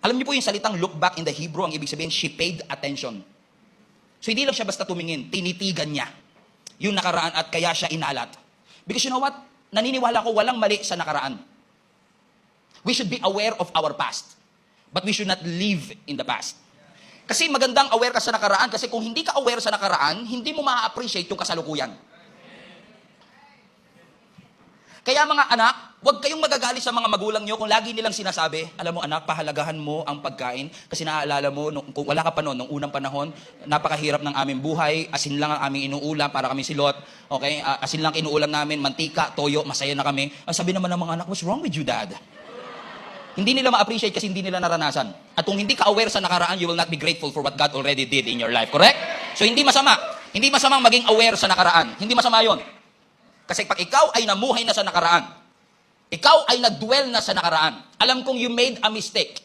Alam niyo po yung salitang look back in the Hebrew, ang ibig sabihin, she paid attention. So hindi lang siya basta tumingin, tinitigan niya yung nakaraan at kaya siya inalat. Because you know what? Naniniwala ko walang mali sa nakaraan. We should be aware of our past. But we should not live in the past. Kasi magandang aware ka sa nakaraan kasi kung hindi ka aware sa nakaraan, hindi mo ma-appreciate yung kasalukuyan. Kaya mga anak, huwag kayong magagalit sa mga magulang nyo kung lagi nilang sinasabi, alam mo anak, pahalagahan mo ang pagkain kasi naaalala mo, kung wala ka pa noon, nung unang panahon, napakahirap ng aming buhay, asin lang ang aming inuulam para kami silot, okay? Asin lang inuulam namin, mantika, toyo, masaya na kami. Ang sabi naman ng mga anak, what's wrong with you, dad? Hindi nila ma-appreciate kasi hindi nila naranasan. At kung hindi ka aware sa nakaraan, you will not be grateful for what God already did in your life, correct? So hindi masama. Hindi masamang maging aware sa nakaraan. Hindi masama yon. Kasi pag ikaw ay namuhay na sa nakaraan, ikaw ay nag-dwell na sa nakaraan, alam kong you made a mistake.